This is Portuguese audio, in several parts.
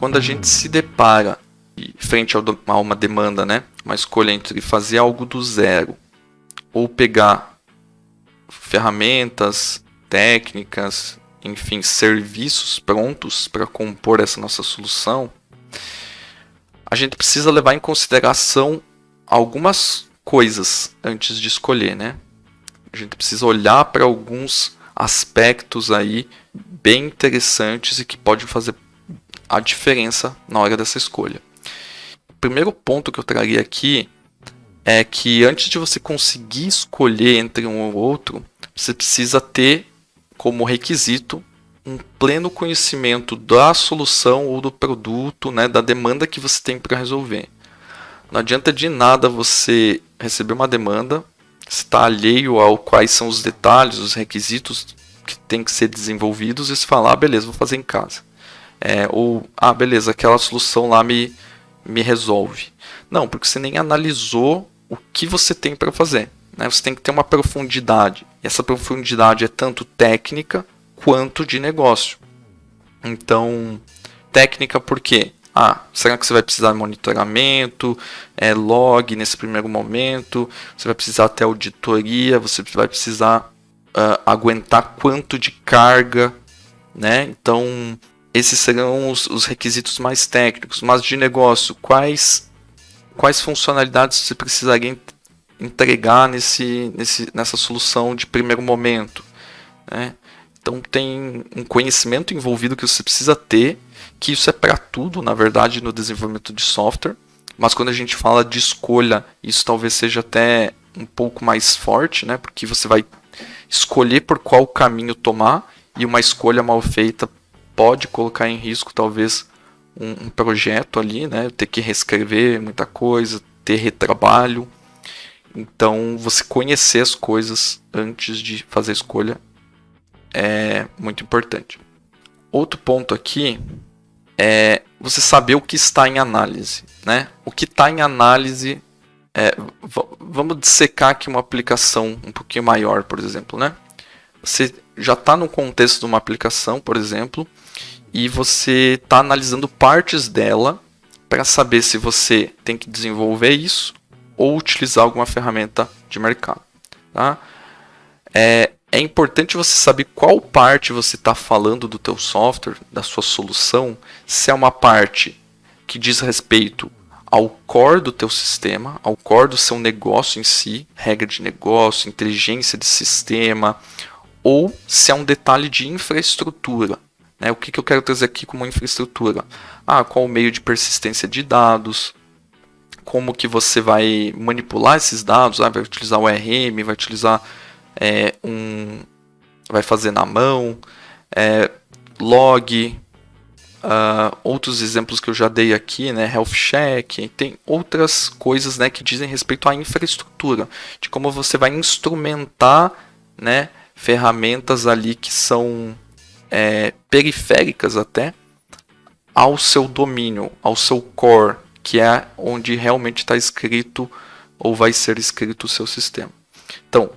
quando a gente se depara frente a uma demanda, né, uma escolha entre fazer algo do zero ou pegar ferramentas, técnicas, enfim, serviços prontos para compor essa nossa solução, a gente precisa levar em consideração algumas coisas antes de escolher, né? A gente precisa olhar para alguns aspectos aí bem interessantes e que podem fazer a diferença na hora dessa escolha. O primeiro ponto que eu traria aqui é que antes de você conseguir escolher entre um ou outro, você precisa ter como requisito um pleno conhecimento da solução ou do produto, né, da demanda que você tem para resolver. Não adianta de nada você receber uma demanda, estar alheio ao quais são os detalhes, os requisitos que tem que ser desenvolvidos e se falar, beleza, vou fazer em casa. Ou, beleza, aquela solução lá me resolve. Não, porque você nem analisou o que você tem para fazer. Né? Você tem que ter uma profundidade. E essa profundidade é tanto técnica quanto de negócio. Então, técnica por quê? Será que você vai precisar de monitoramento, log nesse primeiro momento? Você vai precisar ter auditoria, você vai precisar aguentar quanto de carga, né? Então, esses serão os requisitos mais técnicos. Mas de negócio, quais funcionalidades você precisaria entregar nessa solução de primeiro momento, né? Então tem um conhecimento envolvido que você precisa ter, que isso é para tudo, na verdade, no desenvolvimento de software. Mas quando a gente fala de escolha, isso talvez seja até um pouco mais forte, né? Porque você vai escolher por qual caminho tomar, e uma escolha mal feita pode colocar em risco talvez um projeto ali, né? Ter que reescrever muita coisa, ter retrabalho. Então, você conhecer as coisas antes de fazer a escolha é muito importante. Outro ponto aqui é você saber o que está em análise, né? O que está em análise vamos dissecar aqui uma aplicação um pouquinho maior, por exemplo, né? Você já está no contexto de uma aplicação, por exemplo, e você está analisando partes dela para saber se você tem que desenvolver isso ou utilizar alguma ferramenta de mercado. Tá? É importante você saber qual parte você está falando do teu software, da sua solução, se é uma parte que diz respeito ao core do teu sistema, ao core do seu negócio em si, regra de negócio, inteligência de sistema, ou se é um detalhe de infraestrutura. Né? O que eu quero trazer aqui como infraestrutura? Qual o meio de persistência de dados, como que você vai manipular esses dados, vai utilizar o ORM, vai utilizar vai fazer na mão, log, outros exemplos que eu já dei aqui, né, health check, tem outras coisas, né, que dizem respeito à infraestrutura, de como você vai instrumentar, né, ferramentas ali que são periféricas até ao seu domínio, ao seu core, que é onde realmente está escrito ou vai ser escrito o seu sistema. Então,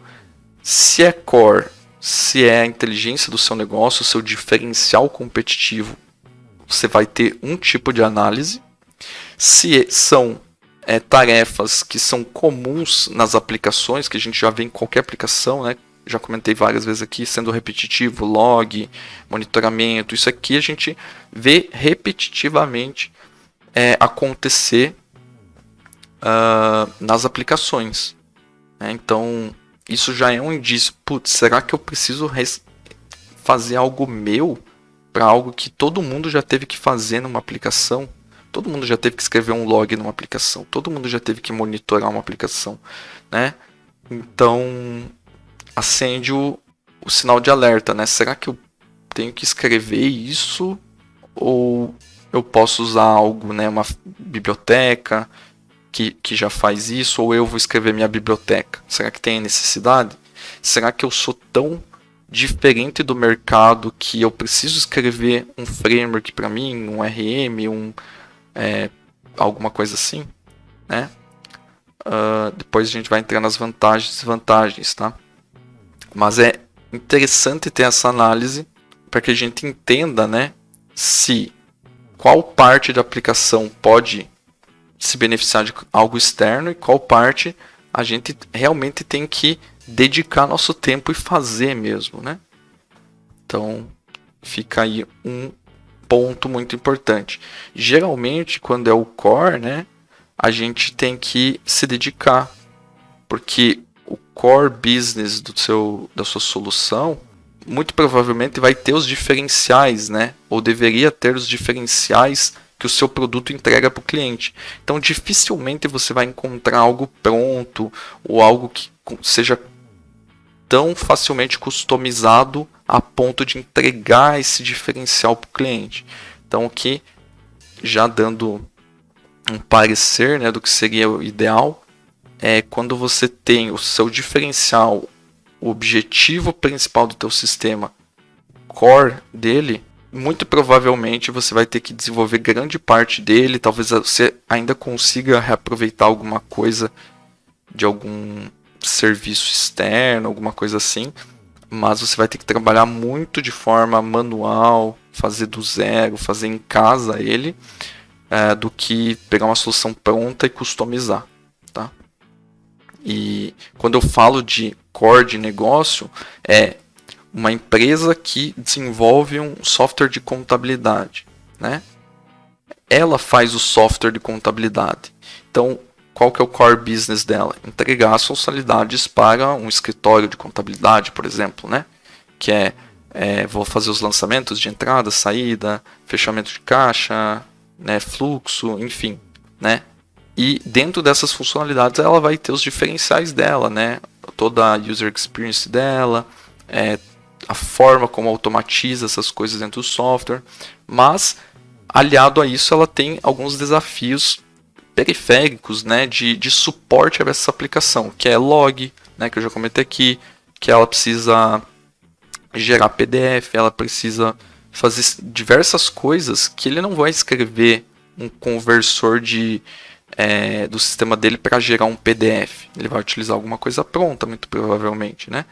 se é core, se é a inteligência do seu negócio, o seu diferencial competitivo, você vai ter um tipo de análise. Se são tarefas que são comuns nas aplicações, que a gente já vê em qualquer aplicação, né? Já comentei várias vezes aqui, sendo repetitivo, log, monitoramento, isso aqui a gente vê repetitivamente acontecer nas aplicações. Então, isso já é um indício. Será que eu preciso fazer algo meu para algo que todo mundo já teve que fazer numa aplicação? Todo mundo já teve que escrever um log numa aplicação. Todo mundo já teve que monitorar uma aplicação, né? Então, acende o sinal de alerta, né? Será que eu tenho que escrever isso? Ou eu posso usar algo, né? Uma biblioteca que já faz isso, ou eu vou escrever minha biblioteca? Será que tem necessidade? Será que eu sou tão diferente do mercado que eu preciso escrever um framework para mim, um RM, alguma coisa assim? Né? Depois a gente vai entrar nas vantagens e desvantagens, tá? Mas é interessante ter essa análise para que a gente entenda, né, se qual parte da aplicação pode se beneficiar de algo externo e qual parte a gente realmente tem que dedicar nosso tempo e fazer mesmo, né? Então, fica aí um ponto muito importante. Geralmente, quando é o core, né, a gente tem que se dedicar, porque o core business da sua solução muito provavelmente vai ter os diferenciais, né? Ou deveria ter os diferenciais que o seu produto entrega para o cliente. Então, dificilmente você vai encontrar algo pronto ou algo que seja tão facilmente customizado a ponto de entregar esse diferencial para o cliente. Então, aqui, já dando um parecer, né, do que seria o ideal, é quando você tem o seu diferencial, o objetivo principal do teu sistema, core dele, muito provavelmente você vai ter que desenvolver grande parte dele, talvez você ainda consiga reaproveitar alguma coisa de algum serviço externo, alguma coisa assim, mas você vai ter que trabalhar muito de forma manual, fazer do zero, fazer em casa ele, do que pegar uma solução pronta e customizar, tá? E quando eu falo de core de negócio, é uma empresa que desenvolve um software de contabilidade, né? Ela faz o software de contabilidade. Então, qual que é o core business dela? Entregar as funcionalidades para um escritório de contabilidade, por exemplo, né? Que vou fazer os lançamentos de entrada, saída, fechamento de caixa, né? Fluxo, enfim, né? E dentro dessas funcionalidades ela vai ter os diferenciais dela, né? Toda a user experience dela, a forma como automatiza essas coisas dentro do software. Mas, aliado a isso, ela tem alguns desafios periféricos, né, de suporte a essa aplicação, que é log, né, que eu já comentei aqui, que ela precisa gerar PDF, ela precisa fazer diversas coisas que ele não vai escrever um conversor do sistema dele para gerar um PDF. Ele vai utilizar alguma coisa pronta, muito provavelmente, né?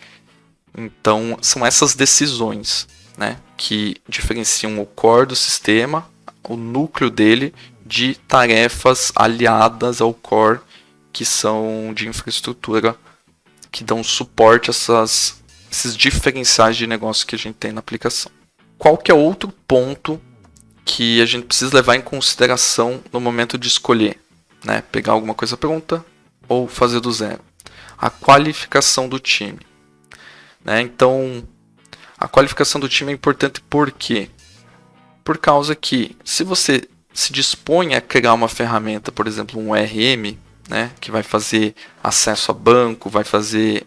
Então, são essas decisões, né, que diferenciam o core do sistema, o núcleo dele, de tarefas aliadas ao core, que são de infraestrutura, que dão suporte a esses diferenciais de negócio que a gente tem na aplicação. Qual que é outro ponto que a gente precisa levar em consideração no momento de escolher, né? Pegar alguma coisa pronta ou fazer do zero? A qualificação do time, né? Então, a qualificação do time é importante por quê? Por causa que, se você se dispõe a criar uma ferramenta, por exemplo, um RM, né, que vai fazer acesso a banco, vai fazer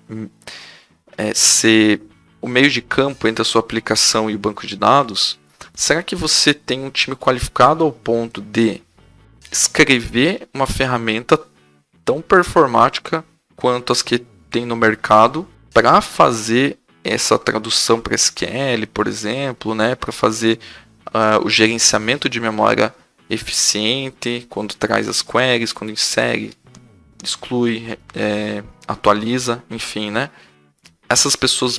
ser o meio de campo entre a sua aplicação e o banco de dados, será que você tem um time qualificado ao ponto de escrever uma ferramenta tão performática quanto as que tem no mercado para fazer essa tradução para SQL, por exemplo, né, para fazer o gerenciamento de memória eficiente, quando traz as queries, quando insere, exclui, atualiza, enfim, né? Essas pessoas,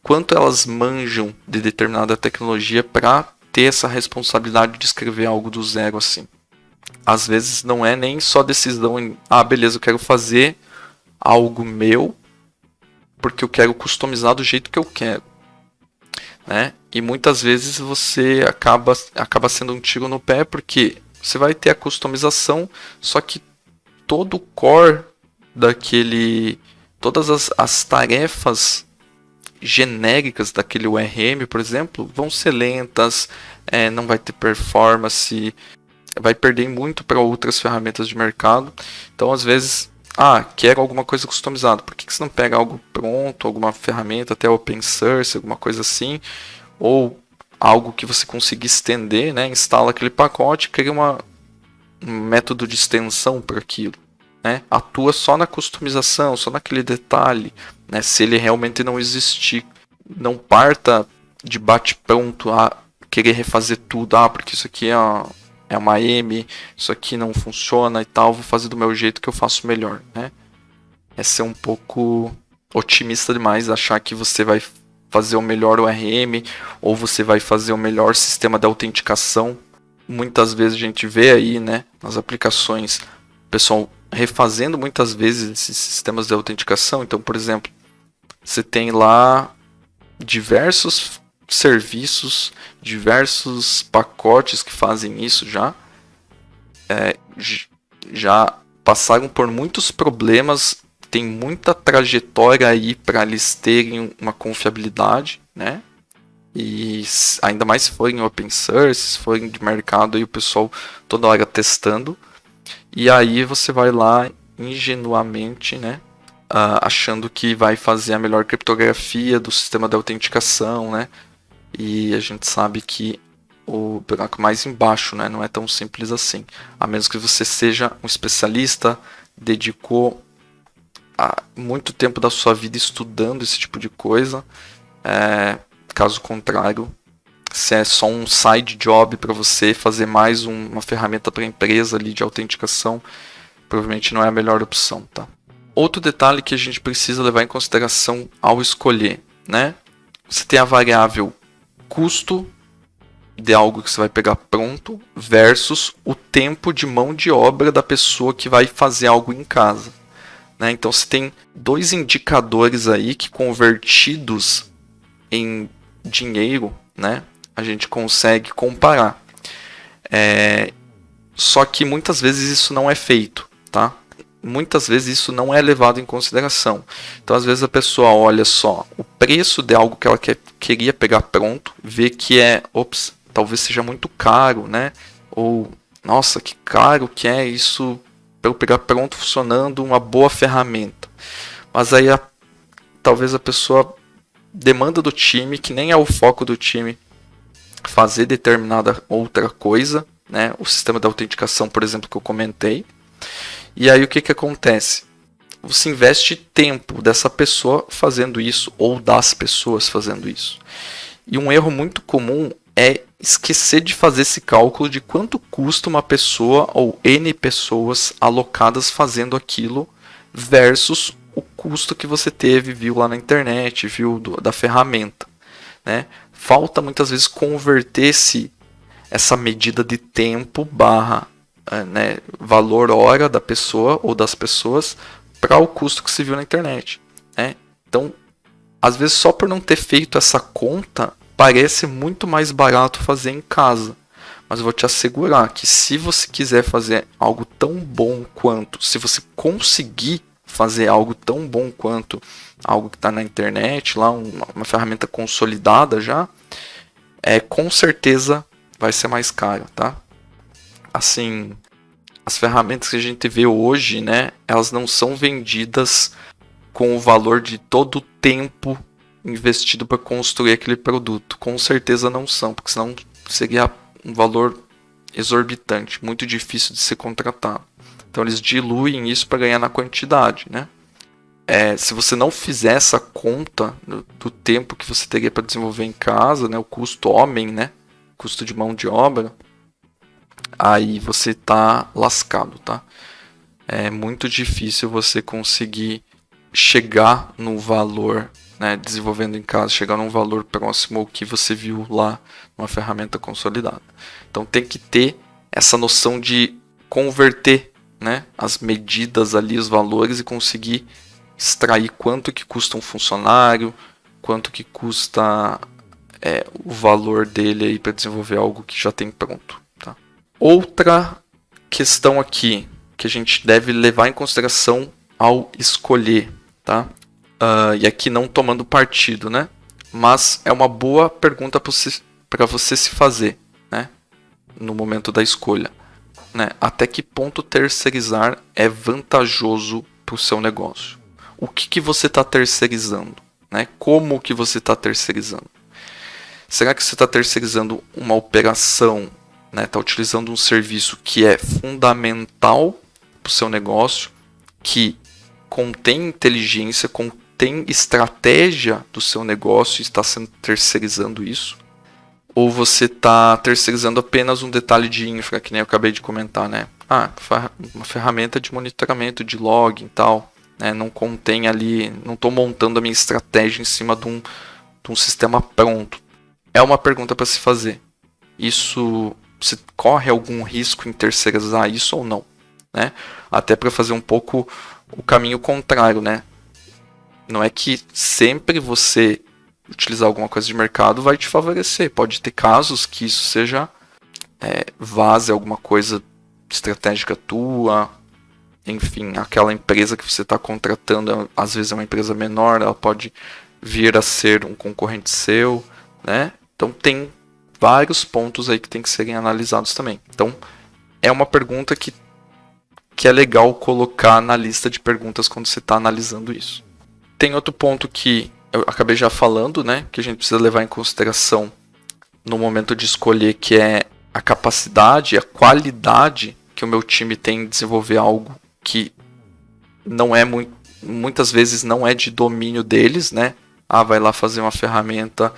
quanto elas manjam de determinada tecnologia para ter essa responsabilidade de escrever algo do zero assim? Às vezes não é nem só decisão em, beleza, eu quero fazer algo meu porque eu quero customizar do jeito que eu quero, né? E muitas vezes você acaba sendo um tiro no pé, porque você vai ter a customização, só que todo o core todas as tarefas genéricas daquele URM, por exemplo, vão ser lentas, não vai ter performance, vai perder muito para outras ferramentas de mercado. Então, às vezes, quero alguma coisa customizada. Por que você não pega algo pronto, alguma ferramenta, até open source, alguma coisa assim, ou algo que você consiga estender, né? Instala aquele pacote, cria um método de extensão para aquilo, né? Atua só na customização, só naquele detalhe, né? Se ele realmente não existir, não parta de bate-pronto a querer refazer tudo, porque isso aqui é uma M, isso aqui não funciona e tal, vou fazer do meu jeito que eu faço melhor, né? É ser um pouco otimista demais, achar que você vai fazer o melhor ORM ou você vai fazer o melhor sistema de autenticação muitas vezes a gente vê aí, né, nas aplicações, o pessoal refazendo muitas vezes esses sistemas de autenticação. Então, por exemplo, você tem lá diversos serviços, diversos pacotes que fazem isso já. Já passaram por muitos problemas, tem muita trajetória aí para eles terem uma confiabilidade, né? E ainda mais se forem open source, se forem de mercado, aí o pessoal toda hora testando. E aí você vai lá ingenuamente, né? Achando que vai fazer a melhor criptografia do sistema de autenticação, né? E a gente sabe que o buraco mais embaixo, né? Não é tão simples assim. A menos que você seja um especialista, dedicou muito tempo da sua vida estudando esse tipo de coisa. Caso contrário, se é só um side job para você fazer mais uma ferramenta para a empresa ali de autenticação, provavelmente não é a melhor opção, tá? Outro detalhe que a gente precisa levar em consideração ao escolher, né? Você tem a variável custo de algo que você vai pegar pronto versus o tempo de mão de obra da pessoa que vai fazer algo em casa, né? Então você tem dois indicadores aí que, convertidos em dinheiro, né, a gente consegue comparar. Só que muitas vezes isso não é feito, tá? Muitas vezes isso não é levado em consideração. Então, às vezes a pessoa olha só o preço de algo que ela queria pegar pronto, vê que talvez seja muito caro, né? Ou, nossa, que caro que é isso para eu pegar pronto funcionando uma boa ferramenta. Mas aí talvez a pessoa demanda do time, que nem é o foco do time, fazer determinada outra coisa, né? O sistema de autenticação, por exemplo, que eu comentei. E aí o que acontece? Você investe tempo dessa pessoa fazendo isso, ou das pessoas fazendo isso. E um erro muito comum é esquecer de fazer esse cálculo de quanto custa uma pessoa ou N pessoas alocadas fazendo aquilo versus o custo que você viu lá na internet, viu da ferramenta, né? Falta muitas vezes converter essa medida de tempo barra, né, valor hora da pessoa ou das pessoas para o custo que se viu na internet, né? Então, às vezes só por não ter feito essa conta, parece muito mais barato fazer em casa. Mas eu vou te assegurar que se você quiser fazer algo tão bom quanto, se você conseguir fazer algo tão bom quanto algo que está na internet, lá uma ferramenta consolidada já, com certeza vai ser mais caro, tá? Assim, as ferramentas que a gente vê hoje, né, elas não são vendidas com o valor de todo o tempo investido para construir aquele produto. Com certeza não são, porque senão seria um valor exorbitante, muito difícil de ser contratado. Então eles diluem isso para ganhar na quantidade, né? Se você não fizer essa conta do tempo que você teria para desenvolver em casa, né, o custo homem, né, custo de mão de obra, aí você tá lascado, tá? É muito difícil você conseguir chegar no valor, né, desenvolvendo em casa, chegar num valor próximo ao que você viu lá numa ferramenta consolidada. Então tem que ter essa noção de converter, né, as medidas ali, os valores, e conseguir extrair quanto que custa um funcionário, quanto que custa o valor dele aí para desenvolver algo que já tem pronto, tá? Outra questão aqui que a gente deve levar em consideração ao escolher, tá? E aqui não tomando partido, né? Mas é uma boa pergunta para você se fazer, né, no momento da escolha, né? Até que ponto terceirizar é vantajoso para o seu negócio? O que você está terceirizando, né? Como que você está terceirizando? Será que você está terceirizando uma operação, né? Está utilizando um serviço que é fundamental para o seu negócio, que contém inteligência, contém estratégia do seu negócio e está sendo terceirizando isso? Ou você está terceirizando apenas um detalhe de infra, que nem eu acabei de comentar, né? Uma ferramenta de monitoramento de log e tal, né? Não contém ali, não estou montando a minha estratégia em cima de um sistema pronto. É uma pergunta para se fazer. Isso se corre algum risco em terceirizar isso ou não, né? Até para fazer um pouco o caminho contrário, né? Não é que sempre você utilizar alguma coisa de mercado vai te favorecer. Pode ter casos que isso seja vaze alguma coisa estratégica tua, enfim, aquela empresa que você está contratando, às vezes é uma empresa menor, ela pode vir a ser um concorrente seu, né? Então tem vários pontos aí que tem que serem analisados também. Então é uma pergunta que é legal colocar na lista de perguntas quando você está analisando isso. Tem outro ponto que eu acabei já falando, né? Que a gente precisa levar em consideração no momento de escolher, que é a capacidade, a qualidade que o meu time tem em desenvolver algo que não é muitas vezes não é de domínio deles, né? Vai lá fazer uma ferramenta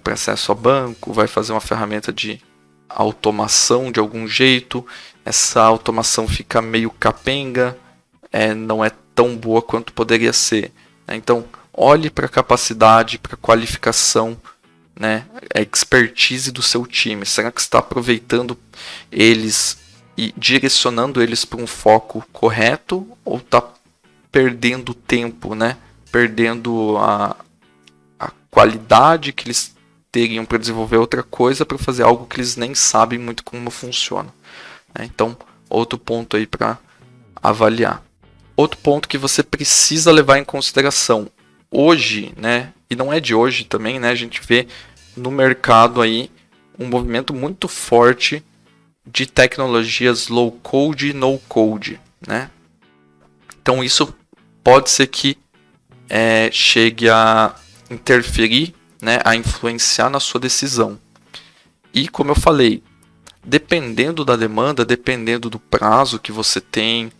para acesso a banco, vai fazer uma ferramenta de automação de algum jeito, essa automação fica meio capenga, não é tão boa quanto poderia ser. Então, olhe para a capacidade, para a qualificação, né, a expertise do seu time. Será que você está aproveitando eles e direcionando eles para um foco correto, ou está perdendo tempo, né? Perdendo a qualidade que eles teriam para desenvolver outra coisa para fazer algo que eles nem sabem muito como funciona, né? Então, outro ponto aí para avaliar. Outro ponto que você precisa levar em consideração hoje, né? E não é de hoje também, né? A gente vê no mercado aí um movimento muito forte de tecnologias low code e no code, né? Então isso pode ser que chegue a interferir, né, a influenciar na sua decisão. E como eu falei, dependendo da demanda, dependendo do prazo que você tem,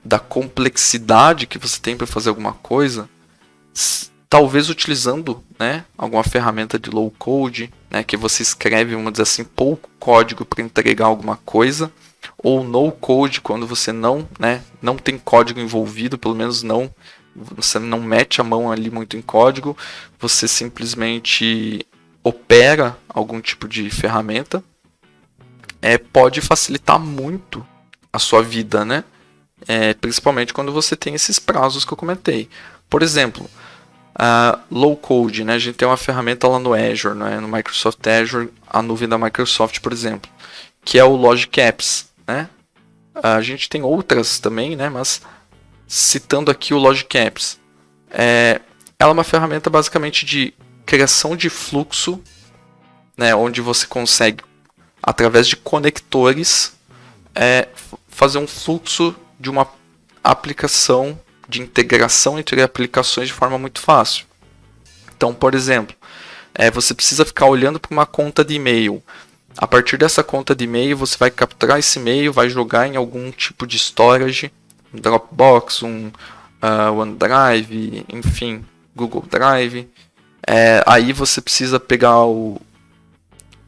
da complexidade que você tem para fazer alguma coisa, talvez utilizando, né, alguma ferramenta de low code, né, que você escreve, vamos dizer assim, pouco código para entregar alguma coisa, ou no code, quando você não tem código envolvido, pelo menos você não mete a mão ali muito em código, você simplesmente opera algum tipo de ferramenta, pode facilitar muito a sua vida, né? Principalmente quando você tem esses prazos que eu comentei. Por exemplo, low code, né? A gente tem uma ferramenta lá no Azure, né? No Microsoft Azure, a nuvem da Microsoft, por exemplo, que é o Logic Apps, né? A gente tem outras também, né? Mas citando aqui o Logic Apps, ela é uma ferramenta basicamente de criação de fluxo, né? Onde você consegue, através de conectores, fazer um fluxo de uma aplicação, de integração entre aplicações de forma muito fácil. Então, por exemplo, você precisa ficar olhando para uma conta de e-mail. A partir dessa conta de e-mail, você vai capturar esse e-mail, vai jogar em algum tipo de storage, um Dropbox, um OneDrive, enfim, Google Drive. Aí você precisa pegar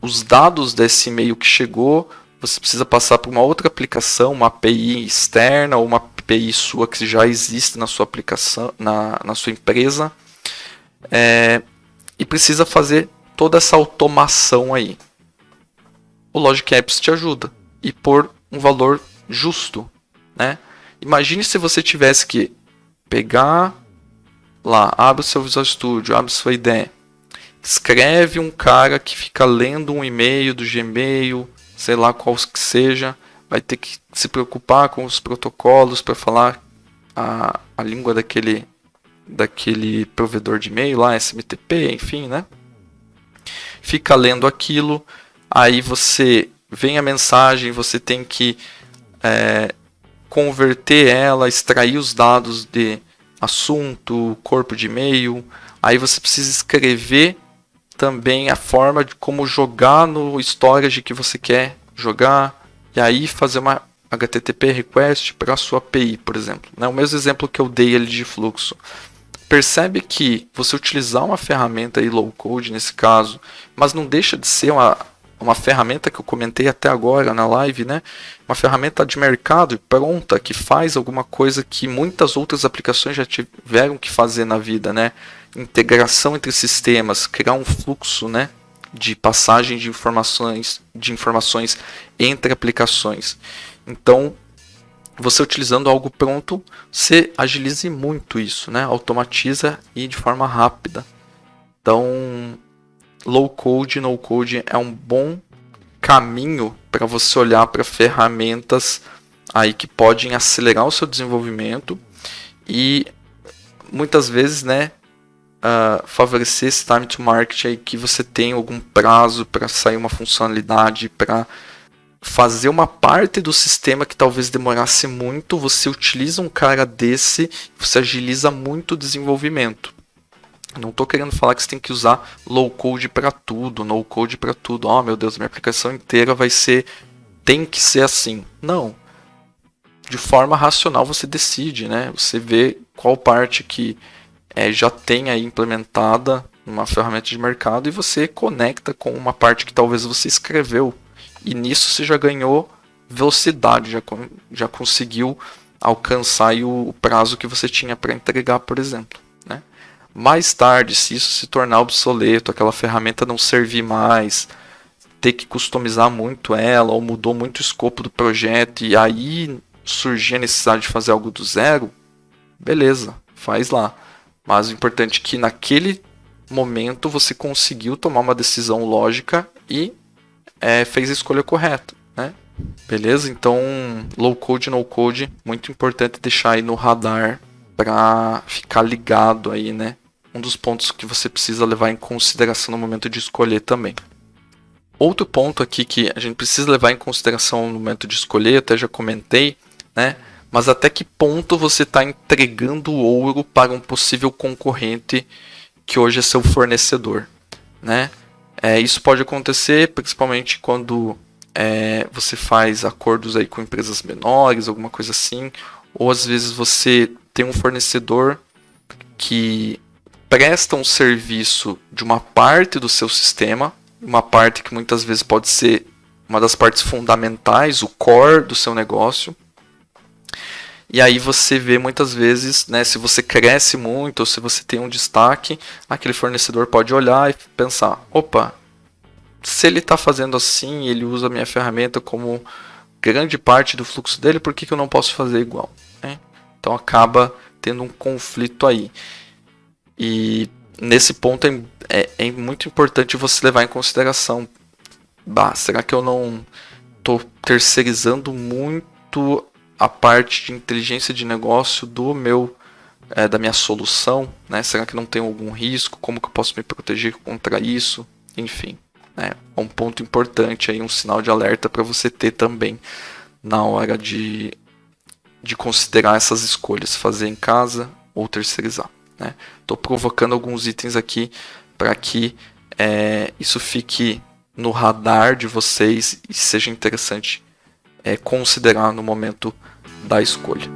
os dados desse e-mail que chegou, você precisa passar por uma outra aplicação, uma API externa ou uma API sua que já existe na sua aplicação, na sua empresa, e precisa fazer toda essa automação aí. O Logic Apps te ajuda, e por um valor justo, né? Imagine se você tivesse que pegar lá, abre o seu Visual Studio, abre sua IDE, escreve um cara que fica lendo um e-mail do Gmail, sei lá qual que seja, vai ter que se preocupar com os protocolos para falar a língua daquele provedor de e-mail lá, SMTP, enfim, né? Fica lendo aquilo, aí você vem a mensagem, você tem que converter ela, extrair os dados de assunto, corpo de e-mail, aí você precisa escrever também a forma de como jogar no storage que você quer jogar, e aí fazer uma HTTP request para a sua API, por exemplo. O mesmo exemplo que eu dei ali de fluxo. Percebe que você utilizar uma ferramenta aí low code nesse caso, mas não deixa de ser uma ferramenta que eu comentei até agora na live, né? Uma ferramenta de mercado pronta, que faz alguma coisa que muitas outras aplicações já tiveram que fazer na vida, né? Integração entre sistemas, criar um fluxo, né? de passagem de informações entre aplicações. Então, você utilizando algo pronto, você agilize muito isso, né? Automatiza e de forma rápida. Então, low code, no code é um bom caminho para você olhar para ferramentas aí que podem acelerar o seu desenvolvimento e muitas vezes, né, favorecer esse time to market aí, que você tem algum prazo para sair uma funcionalidade, para fazer uma parte do sistema que talvez demorasse muito. Você utiliza um cara desse, você agiliza muito o desenvolvimento. Não estou querendo falar que você tem que usar low code para tudo, no code para tudo. Oh, meu Deus, minha aplicação inteira tem que ser assim. Não. De forma racional você decide, né? Você vê qual parte que já tem aí implementada numa ferramenta de mercado e você conecta com uma parte que talvez você escreveu. E nisso você já ganhou velocidade, já conseguiu alcançar o prazo que você tinha para entregar, por exemplo, né? Mais tarde, se isso se tornar obsoleto, aquela ferramenta não servir mais, ter que customizar muito ela, ou mudou muito o escopo do projeto, e aí surgir a necessidade de fazer algo do zero, beleza, faz lá. Mas o importante é que naquele momento você conseguiu tomar uma decisão lógica e fez a escolha correta, né? Beleza? Então, low code, no code, muito importante deixar aí no radar para ficar ligado aí, né? Um dos pontos que você precisa levar em consideração no momento de escolher também. Outro ponto aqui que a gente precisa levar em consideração no momento de escolher, até já comentei, né? Mas até que ponto você está entregando ouro para um possível concorrente que hoje é seu fornecedor, né? Isso pode acontecer principalmente quando você faz acordos aí com empresas menores, alguma coisa assim, ou às vezes você tem um fornecedor que presta um serviço de uma parte do seu sistema, uma parte que muitas vezes pode ser uma das partes fundamentais, o core do seu negócio. E aí você vê muitas vezes, né, se você cresce muito ou se você tem um destaque, aquele fornecedor pode olhar e pensar, opa, se ele está fazendo assim, ele usa a minha ferramenta como grande parte do fluxo dele, por que eu não posso fazer igual? Né? Então acaba tendo um conflito aí. E nesse ponto é muito importante você levar em consideração, será que eu não estou terceirizando muito a parte de inteligência de negócio da minha solução, né? Será que não tem algum risco? Como que eu posso me proteger contra isso? Enfim, é um ponto importante aí, um sinal de alerta para você ter também na hora de considerar essas escolhas, fazer em casa ou terceirizar, né? Estou provocando alguns itens aqui para que isso fique no radar de vocês e seja interessante considerar no momento da escolha.